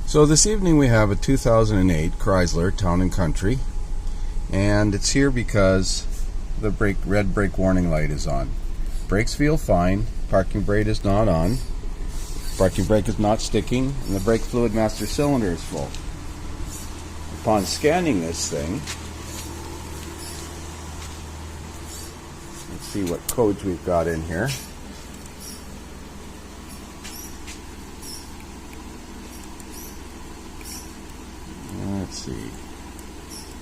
So this evening we have a 2008 Chrysler Town & Country, and it's here because the red brake warning light is on. Brakes feel fine, parking brake is not on, parking brake is not sticking, and the brake fluid master cylinder is full. Upon scanning this thing, let's see what codes we've got in here. Let's see.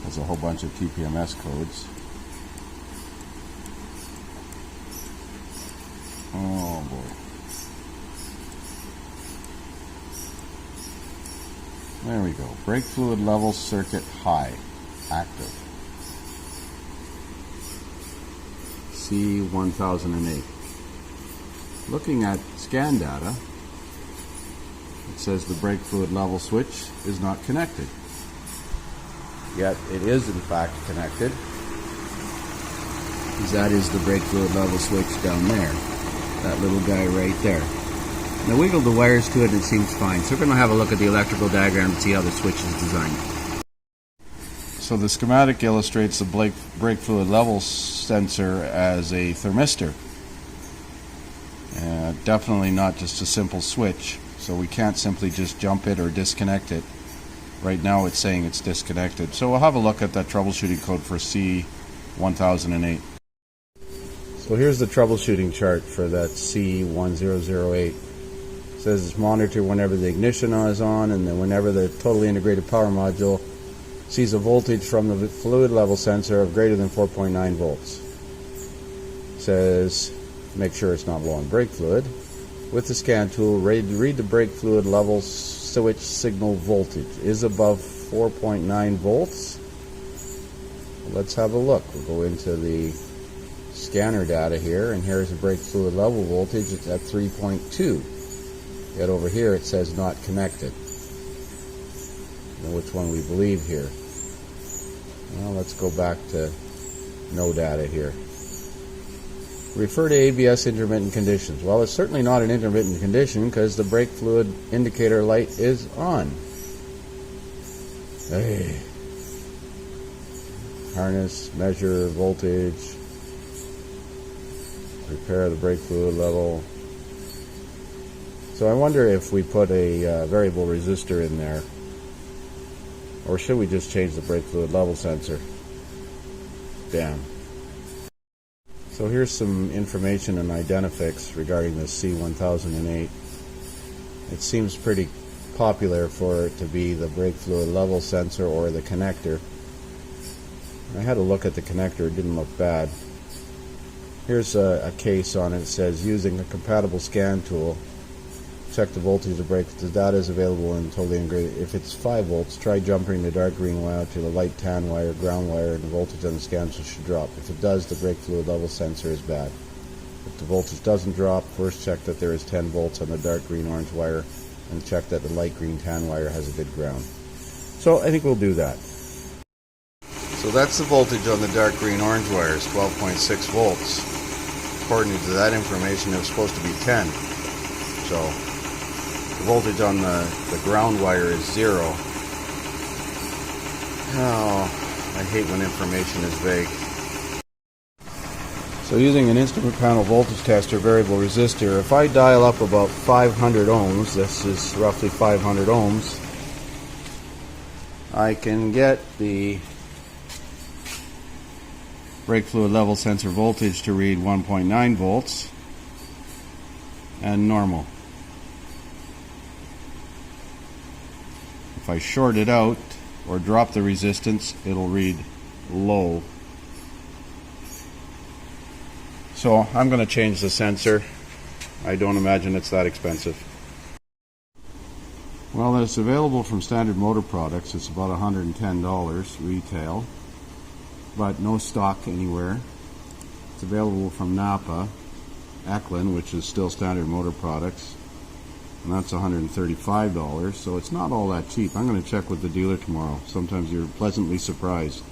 There's a whole bunch of TPMS codes. Oh boy. There we go. Brake fluid level circuit high. Active. C1008. Looking at scan data, it says the brake fluid level switch is not connected. Yet it is in fact connected, because that is the brake fluid level switch down there, that little guy right there. And I wiggled the wires to it and it seems fine, so we're going to have a look at the electrical diagram and see how the switch is designed. So the schematic illustrates the brake fluid level sensor as a thermistor, definitely not just a simple switch, so we can't simply just jump it or disconnect it. Right now it's saying it's disconnected. So we'll have a look at that troubleshooting code for C1008. So here's the troubleshooting chart for that C1008. It says it's monitored whenever the ignition is on, and then whenever the totally integrated power module sees a voltage from the fluid level sensor of greater than 4.9 volts. It says make sure it's not low on brake fluid. With the scan tool, read the brake fluid level switch signal voltage is above 4.9 volts. Let's have a look. We'll go into the scanner data here, and here's the brake fluid level voltage. It's at 3.2. Yet over here it says not connected. Now which one we believe here? Well, let's go back to no data here. Refer to ABS intermittent conditions. Well, it's certainly not an intermittent condition because the brake fluid indicator light is on. Hey. Harness, measure voltage, repair the brake fluid level. So I wonder if we put a variable resistor in there, or should we just change the brake fluid level sensor? Damn. So here's some information and identifics regarding the C1008. It seems pretty popular for it to be the brake fluid level sensor or the connector. I had a look at the connector, it didn't look bad. Here's a case on it. It says using a compatible scan tool, check the voltage of the brake. The data is available and totally integrated. If it's 5 volts, try jumping the dark green wire to the light tan wire, ground wire, and the voltage on the scan tool should drop. If it does, the brake fluid level sensor is bad. If the voltage doesn't drop, first check that there is 10 volts on the dark green orange wire, and check that the light green tan wire has a good ground. So I think we'll do that. So that's the voltage on the dark green orange wire, is 12.6 volts. According to that information, it was supposed to be 10. So the voltage on the ground wire is 0. Oh, I hate when information is vague. So using an instrument panel voltage tester variable resistor, if I dial up about 500 ohms, this is roughly 500 ohms, I can get the brake fluid level sensor voltage to read 1.9 volts and normal. If I short it out or drop the resistance, it'll read low. So I'm going to change the sensor. I don't imagine it's that expensive. Well, it's available from Standard Motor Products. It's about $110 retail, but no stock anywhere. It's available from Napa, Eklund, which is still Standard Motor Products, and that's $135, so it's not all that cheap. I'm going to check with the dealer tomorrow. Sometimes you're pleasantly surprised.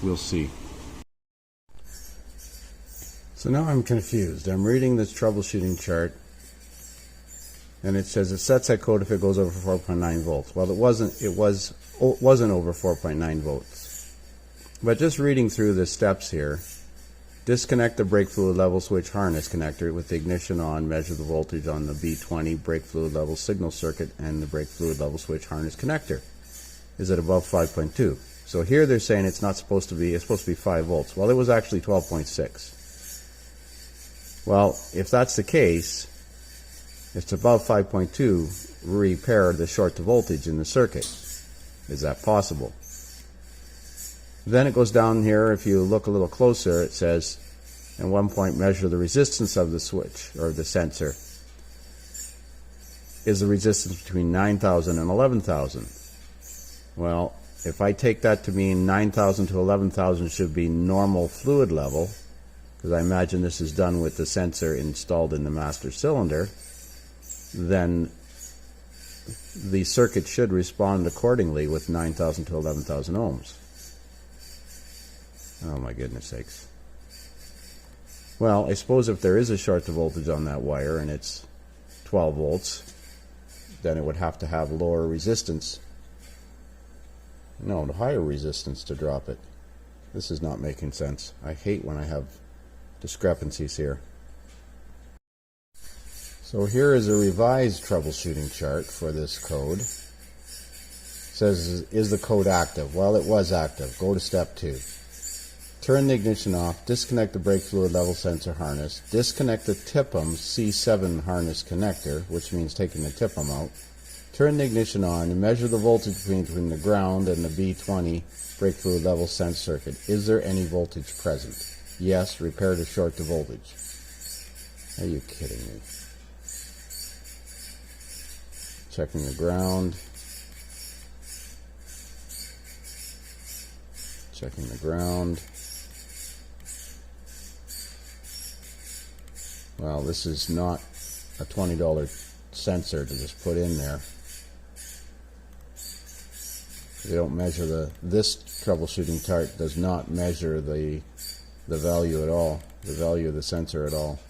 We'll see. So now I'm confused. I'm reading this troubleshooting chart, and it says it sets that code if it goes over 4.9 volts. Well, it wasn't over 4.9 volts. But just reading through the steps here, disconnect the brake fluid level switch harness connector with the ignition on, measure the voltage on the B20 brake fluid level signal circuit and the brake fluid level switch harness connector. Is it above 5.2? So here they're saying it's supposed to be 5 volts. Well, it was actually 12.6. Well, if that's the case, it's above 5.2, repair the short to voltage in the circuit. Is that possible? Then it goes down here, if you look a little closer, it says, at one point measure the resistance of the switch, or the sensor. Is the resistance between 9,000 and 11,000? Well, if I take that to mean 9,000 to 11,000 should be normal fluid level, because I imagine this is done with the sensor installed in the master cylinder, then the circuit should respond accordingly with 9,000 to 11,000 ohms. Oh my goodness sakes. Well, I suppose if there is a short to voltage on that wire and it's 12 volts, then it would have to have lower resistance. No, higher resistance to drop it. This is not making sense. I hate when I have discrepancies here. So here is a revised troubleshooting chart for this code. It says, is the code active? Well, it was active. Go to step 2. Turn the ignition off, disconnect the brake fluid level sensor harness, disconnect the TIPM C7 harness connector, which means taking the TIPM out, turn the ignition on, and measure the voltage between the ground and the B20 brake fluid level sense circuit. Is there any voltage present? Yes, repair the short to voltage. Are you kidding me? Checking the ground. Checking the ground. Well, this is not a $20 sensor to just put in there. They don't measure this troubleshooting chart does not measure the value at all, the value of the sensor at all.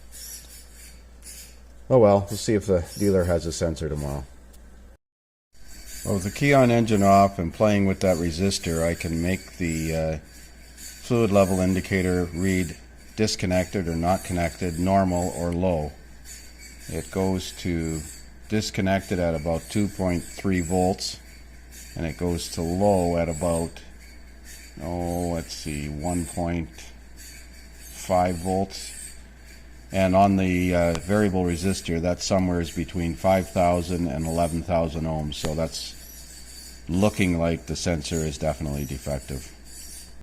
Oh well, we'll see if the dealer has a sensor tomorrow. Well, with the key on engine off and playing with that resistor, I can make the fluid level indicator read disconnected or not connected, normal or low. It goes to disconnected at about 2.3 volts, and it goes to low at about, let's see, 1.5 volts. And on the variable resistor, that's somewhere between 5,000 and 11,000 ohms. So that's looking like the sensor is definitely defective.